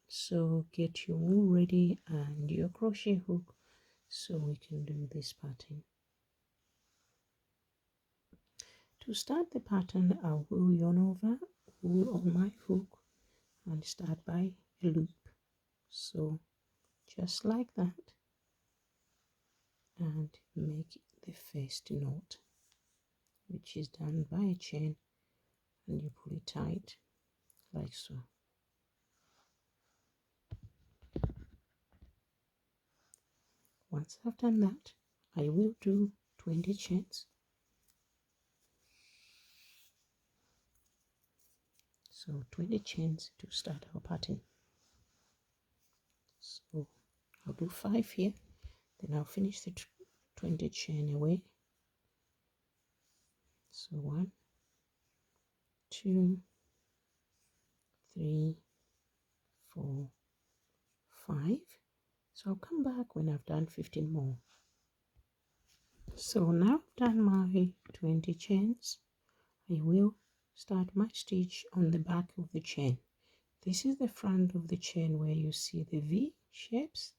So get your wool ready and your crochet hook so we can do this pattern. To start the pattern, I'll wool yarn over, wool on my hook and start by a loop. So just like that, and make the first knot, which is done by a chain, and you pull it tight like so. Once I've done that, I will do 20 chains. So 20 chains to start our pattern. So I'll do 5 here, then I'll finish the 20 chain away. So 1, 2, 3, 4, 5. So I'll come back when I've done 15 more. So now I've done my 20 chains, I will start my stitch on the back of the chain. This is the front of the chain where you see the V shapes,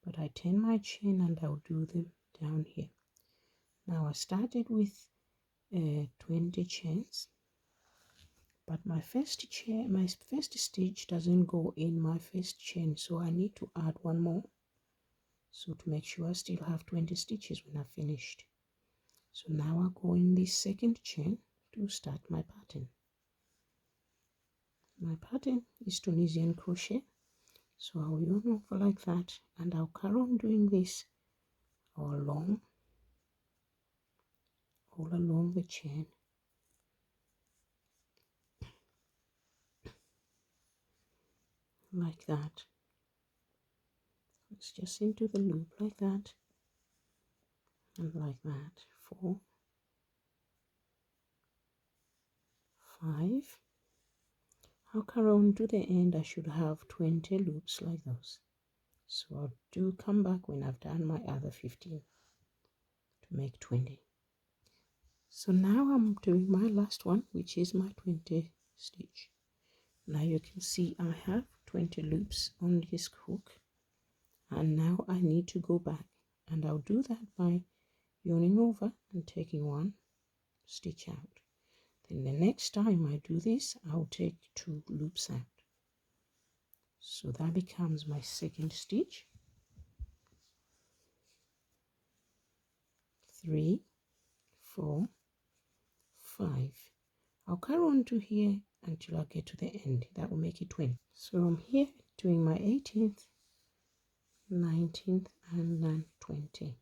but I turn my chain and I'll do them down here. Now I started with 20 chains, but my first stitch doesn't go in my first chain, so I need to add one more, so to make sure I still have 20 stitches when I've finished. So now I'll go in this second chain to start my pattern. My pattern is Tunisian crochet, so I'll yarn over like that, and I'll carry on doing this all along the chain, like that. It's just into the loop like that, and like that. 4, 5. I'll carry on to the end. I should have 20 loops like those. So I'll come back when I've done my other 15 to make 20. So now I'm doing my last one, which is my 20 stitch. Now you can see I have 20 loops on this hook, and now I need to go back, and I'll do that by yarning over and taking one stitch out. Then the next time I do this, I'll take 2 loops out. So that becomes my second stitch. 3, 4, 5. I'll carry on to here until I get to the end. That will make it 20. So I'm here doing my 18th, 19th, and then 20.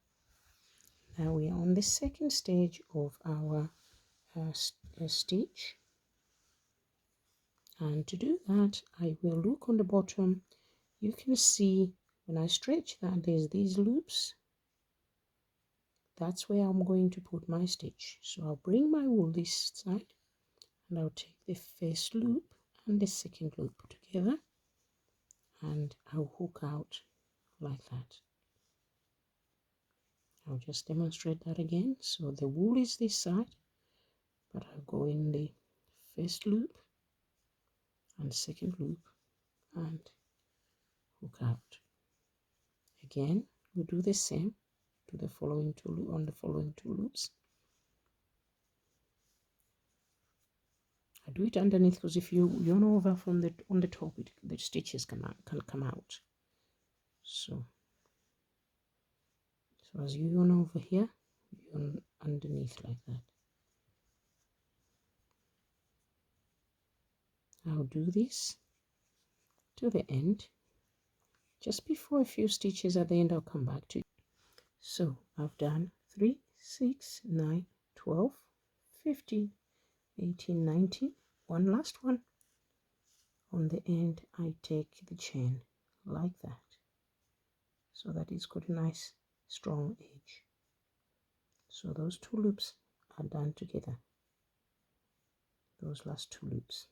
Now we are on the second stage of our stitch, and to do that I will look on the bottom. You can see when I stretch that there's these loops. That's where I'm going to put my stitch. So I'll bring my wool this side, and I'll take the first loop and the second loop together, and I'll hook out like that. I'll just demonstrate that again. So the wool is this side, but I'll go in the first loop and second loop and hook out. Again, we do the same to the following on the following 2 loops. I do it underneath because if you yarn over from on the top, the stitches can come out. So as you yarn over here, you yarn underneath like that. I'll do this to the end. Just before a few stitches at the end, I'll come back to you. So I've done 3, 6, 9, 12, 15, 18, 19. One last one. On the end, I take the chain like that, so that it's got a nice strong edge. So those 2 loops are done together, those last 2 loops.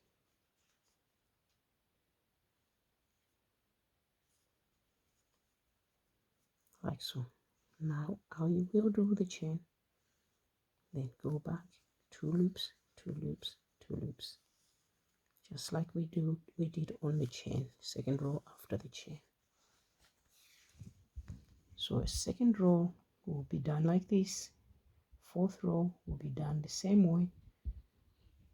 Like so. Now I will do the chain, then go back 2 loops, 2 loops, 2 loops, just like we did on the chain, second row after the chain. So a second row will be done like this, fourth row will be done the same way.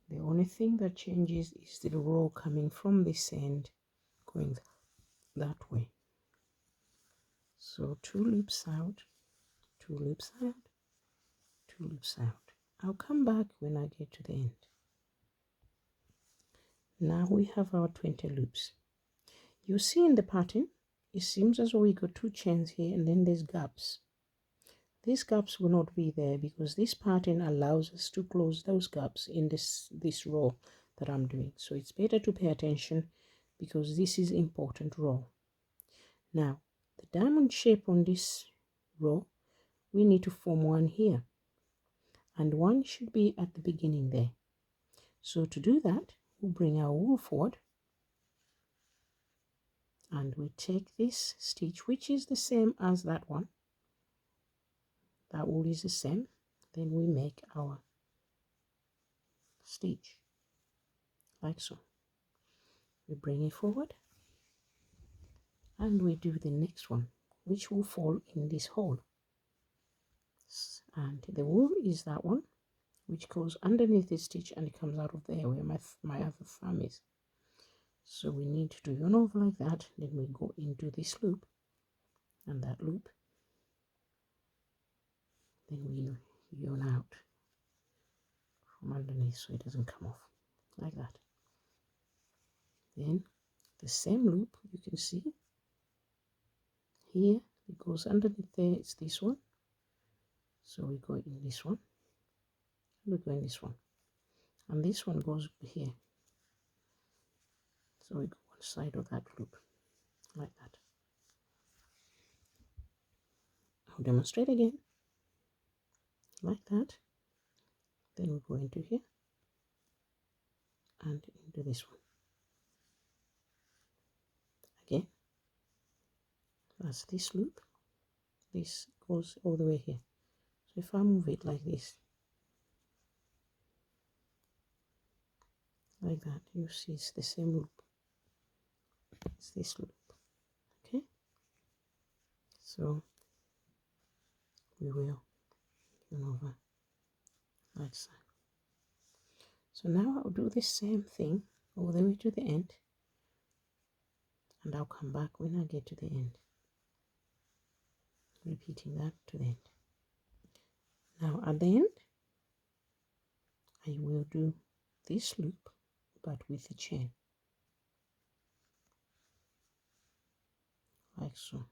The only thing that changes is the row coming from this end going that way. So 2 loops out, 2 loops out, 2 loops out. I'll come back when I get to the end. Now we have our 20 loops. You see in the pattern, it seems as though we got 2 chains here and then there's gaps. These gaps will not be there because this pattern allows us to close those gaps in this row that I'm doing. So it's better to pay attention because this is important row. Now, the diamond shape on this row, we need to form one here. And one should be at the beginning there. So to do that, we'll bring our wool forward. And we take this stitch, which is the same as that one. That wool is the same. Then we make our stitch like so. We bring it forward and we do the next one, which will fall in this hole. And the wool is that one, which goes underneath the stitch and it comes out of there where my other thumb is. So we need to yarn over like that. Then we go into this loop and that loop. Then we yarn out from underneath so it doesn't come off like that. Then the same loop, you can see here, it goes underneath there, it's this one. So we go in this one, we go in this one, and this one goes here. So we go one side of that loop like that. I'll demonstrate again like that. Then we go into here and into this one again. That's this loop. This goes all the way here. So if I move it like this, like that, you see it's the same loop. It's this loop. Okay, so we will yarn over like so. So now I'll do the same thing all the way to the end, and I'll come back when I get to the end, repeating that to the end. Now at the end, I will do this loop but with a chain like so.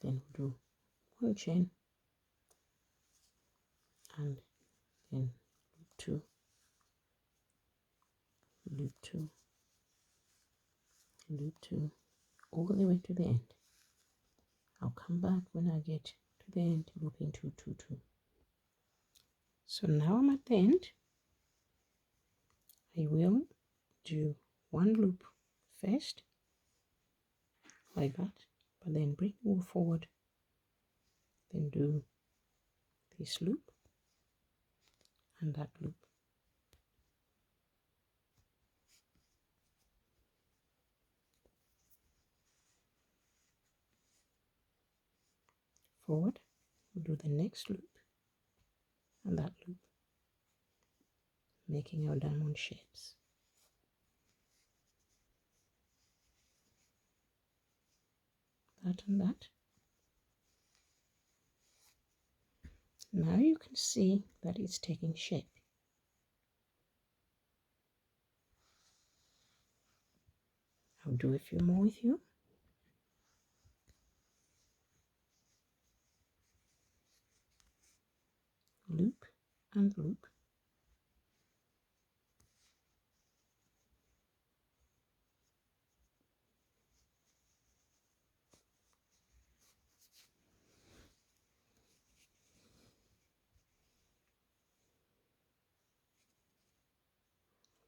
Then we'll do one chain and then loop 2, loop 2, loop 2, all the way to the end. I'll come back when I get to the end, looping 2, 2, 2. So now I'm at the end. I will do one loop first like that, but then bring wool forward, then do this loop and that loop. Forward, we'll do the next loop and that loop, making our diamond shapes. That and that. Now you can see that it's taking shape. I'll do a few more with you. Loop and loop.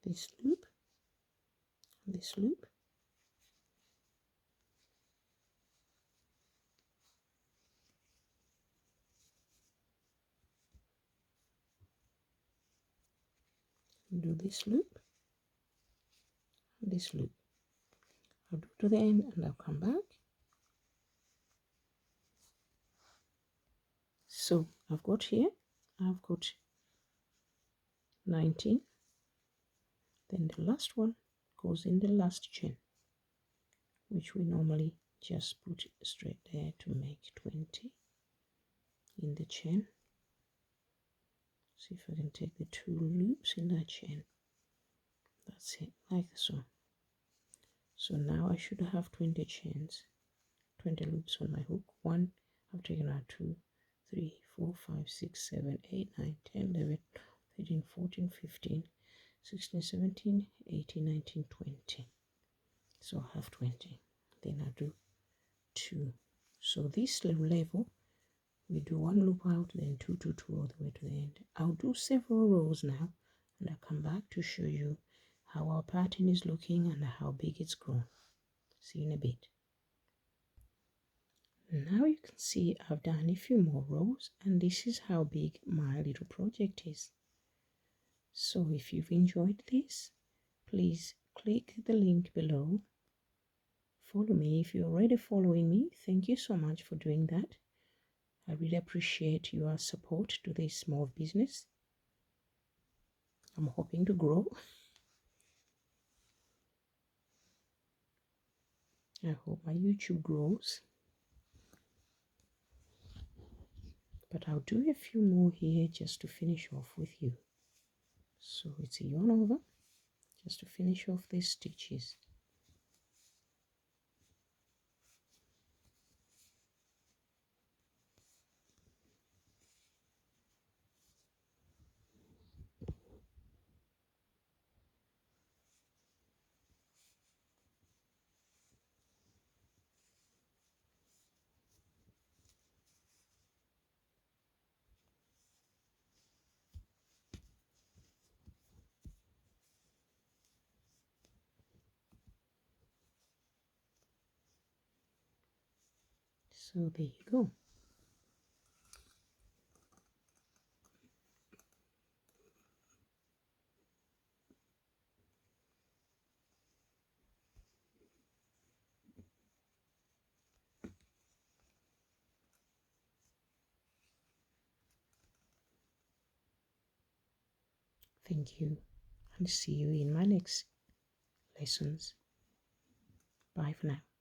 This loop, this loop, do this loop and this loop. I'll do to the end and I'll come back. So I've got here, I've got 19, then the last one goes in the last chain, which we normally just put straight there to make 20 in the chain. See if I can take the 2 loops in that chain. That's it, like so. So now I should have 20 chains, 20 loops on my hook. 1, I've taken out 2, 3, 4, 5, 6, 7, 8, 9, 10, 11, 13, 14, 15, 16, 17, 18, 19, 20. So I have 20. Then I do 2. So this level, we do 1 loop out, then 2, 2, 2 all the way to the end. I'll do several rows now, and I'll come back to show you how our pattern is looking and how big it's grown. See you in a bit. Now you can see I've done a few more rows, and this is how big my little project is. So if you've enjoyed this, please click the link below. Follow me. If you're already following me, thank you so much for doing that. I really appreciate your support to this small business. I'm hoping to grow. I hope my YouTube grows. But I'll do a few more here just to finish off with you. So it's a yarn over just to finish off these stitches. So there you go. Thank you, and see you in my next lessons. Bye for now.